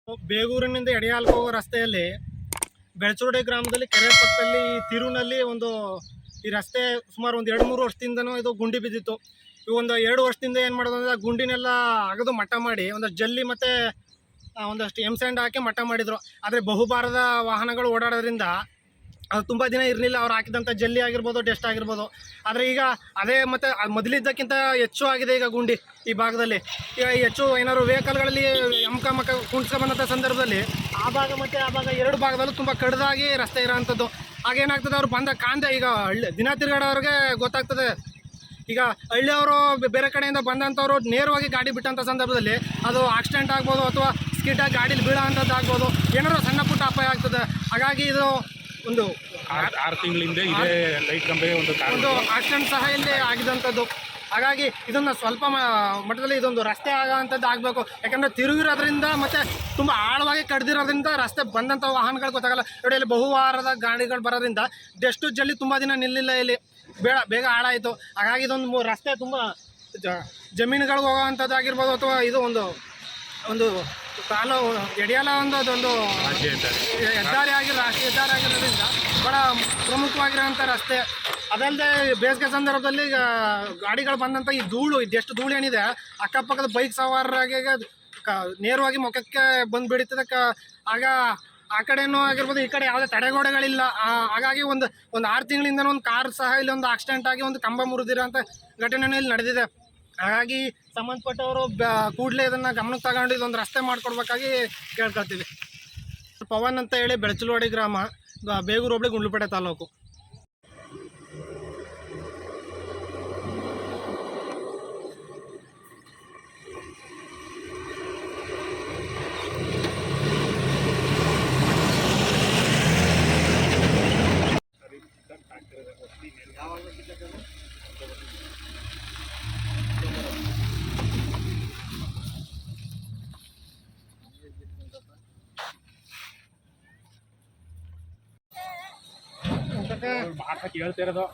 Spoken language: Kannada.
ಬೇಗೂರಿನಿಂದ ಎಡೆಹಾಲ್ಗೆ ಹೋಗೋ ರಸ್ತೆಯಲ್ಲಿ ಬೆಳ್ಚುರ್ಡಿ ಗ್ರಾಮದಲ್ಲಿ ಕೆರೆ ಪಕ್ಕದಲ್ಲಿ ತಿರುನಲ್ಲಿ ಈ ರಸ್ತೆ ಸುಮಾರು ಒಂದು 2-3 ವರ್ಷದಿಂದನೂ ಇದು ಗುಂಡಿ ಬಿದ್ದಿತ್ತು. ಈ ಒಂದು 2 ವರ್ಷದಿಂದ ಏನು ಮಾಡೋದು ಅಂದರೆ ಗುಂಡಿನೆಲ್ಲ ಅಗದು ಮಟ್ಟ ಮಾಡಿ ಒಂದಷ್ಟು ಜಲ್ಲಿ ಮತ್ತು ಒಂದಷ್ಟು ಎಮ್ಸ್ಯಾಂಡ್ ಹಾಕಿ ಮಟ್ಟ ಮಾಡಿದರು. ಆದರೆ ಬಹುಭಾರದ ವಾಹನಗಳು ಓಡಾಡೋದ್ರಿಂದ ಅದು ತುಂಬ ದಿನ ಇರಲಿಲ್ಲ. ಅವ್ರು ಹಾಕಿದಂಥ ಜಲ್ಲಿ ಆಗಿರ್ಬೋದು, ಡಸ್ಟ್ ಆಗಿರ್ಬೋದು. ಆದರೆ ಈಗ ಅದೇ ಮತ್ತು ಮೊದಲಿದ್ದಕ್ಕಿಂತ ಹೆಚ್ಚು ಆಗಿದೆ ಈಗ ಗುಂಡಿ ಈ ಭಾಗದಲ್ಲಿ. ಈಗ ಹೆಚ್ಚು ಏನಾದ್ರು ವೆಹಿಕಲ್ಗಳಲ್ಲಿ ಮಕ್ಕ ಕುಣ್ಸ್ಕೊಂಬಂಥ ಸಂದರ್ಭದಲ್ಲಿ ಆ ಭಾಗ ಮತ್ತು ಆ ಭಾಗ 2 ಭಾಗದಲ್ಲೂ ತುಂಬ ಕಡ್ದಾಗಿ ರಸ್ತೆ ಇರೋವಂಥದ್ದು. ಆಗೇನಾಗ್ತದೆ, ಅವ್ರು ಬಂದ ಕಾಂದೆ ಈಗ ದಿನ ತಿರುಗಾಡೋರಿಗೆ ಗೊತ್ತಾಗ್ತದೆ. ಈಗ ಹಳ್ಳಿಯವರು ಬೇರೆ ಕಡೆಯಿಂದ ಬಂದಂಥವ್ರು ನೇರವಾಗಿ ಗಾಡಿ ಬಿಟ್ಟಂಥ ಸಂದರ್ಭದಲ್ಲಿ ಅದು ಆಕ್ಸಿಡೆಂಟ್ ಆಗ್ಬೋದು ಅಥವಾ ಸ್ಕಿಡ್ಡಾಗಿ ಗಾಡೀಲಿ ಬೀಳೋ ಅಂಥದ್ದು ಆಗ್ಬೋದು, ಏನಾದ್ರು ಸಣ್ಣ ಪುಟ್ಟ ಅಪಾಯ ಆಗ್ತದೆ. ಹಾಗಾಗಿ ಇದು ಒಂದು 6 ತಿಂಗಳಿಂದ ಇದೇ ಲೈಟ್ ಕಂಬೆ ಒಂದು ಆಕ್ಸಿಡೆಂಟ್ ಸಹ ಇಲ್ಲಿ ಆಗಿದಂಥದ್ದು. ಹಾಗಾಗಿ ಇದನ್ನು ಸ್ವಲ್ಪ ಮಟ್ಟದಲ್ಲಿ ಇದೊಂದು ರಸ್ತೆ ಆಗೋವಂಥದ್ದು ಆಗಬೇಕು. ಯಾಕಂದರೆ ತಿರುಗಿರೋದ್ರಿಂದ ಮತ್ತು ತುಂಬ ಆಳವಾಗಿ ಕಡ್ದಿರೋದ್ರಿಂದ ರಸ್ತೆ ಬಂದಂಥ ವಾಹನಗಳು ಗೊತ್ತಾಗಲ್ಲ. ನೋಡಿ, ಇಲ್ಲಿ ಬಹುವಾರದ ಗಾಡಿಗಳು ಬರೋದ್ರಿಂದ ಡಸ್ಟು ಜಲ್ಲಿ ತುಂಬ ದಿನ ನಿಲ್ಲಿಲ್ಲ, ಇಲ್ಲಿ ಬೇಗ ಹಾಳಾಯಿತು. ಹಾಗಾಗಿ ಇದೊಂದು ರಸ್ತೆ ತುಂಬ ಜಮೀನುಗಳಿಗೆ ಹೋಗೋವಂಥದ್ದು ಆಗಿರ್ಬೋದು ಅಥವಾ ಇದು ಒಂದು ಕಾಲು ಎಡೆಯಲ್ಲ ಅದೊಂದು ಹೆದ್ದಾರಿ ರಾಷ್ಟ್ರೀಯ ಹೆದ್ದಾರಿ ಆಗಿರೋದ್ರಿಂದ ಭಾಳ ಪ್ರಮುಖವಾಗಿರೋಂಥ ರಸ್ತೆ. ಅದಲ್ಲದೆ ಬೇಸಿಗೆ ಸಂದರ್ಭದಲ್ಲಿ ಗಾಡಿಗಳು ಬಂದಂಥ ಈ ಎಷ್ಟು ಧೂಳು ಏನಿದೆ ಅಕ್ಕಪಕ್ಕದ ಬೈಕ್ ಸವಾರರಿಗೆ ನೇರವಾಗಿ ಮುಖಕ್ಕೆ ಬಂದು ಬಿಡುತ್ತದೆ. ಆಗ ಆ ಕಡೆನೂ ಆಗಿರ್ಬೋದು, ಈ ಕಡೆ ಯಾವುದೇ ತಡೆಗೋಡೆಗಳಿಲ್ಲ. ಹಾಗಾಗಿ ಒಂದು 6 ತಿಂಗಳಿಂದ ಒಂದು ಕಾರ್ ಸಹ ಇಲ್ಲಿ ಒಂದು ಆಕ್ಸಿಡೆಂಟ್ ಆಗಿ ಒಂದು ಕಂಬ ಮುರಿದಿರೋ ಅಂಥ ಘಟನೆಯೂ ಇಲ್ಲಿ ನಡೆದಿದೆ. ಹಾಗಾಗಿ ಸಂಬಂಧಪಟ್ಟವರು ಕೂಡಲೇ ಇದನ್ನು ಗಮನಕ್ಕೆ ತಗೊಂಡು ಇದೊಂದು ರಸ್ತೆ ಮಾಡಿಕೊಡ್ಬೇಕಾಗಿ ಕೇಳ್ಕೊಳ್ತೀವಿ. ಪವನ್ ಅಂತ ಹೇಳಿ ಬೆಳ್ಚಲವಾಡಿ ಗ್ರಾಮ, ಬೇಗೂರು ಹೋಬಳಿ, ಗುಂಡ್ಲುಪೇಟೆ ತಾಲೂಕು. ಹೇಳ್ತಿರೋದು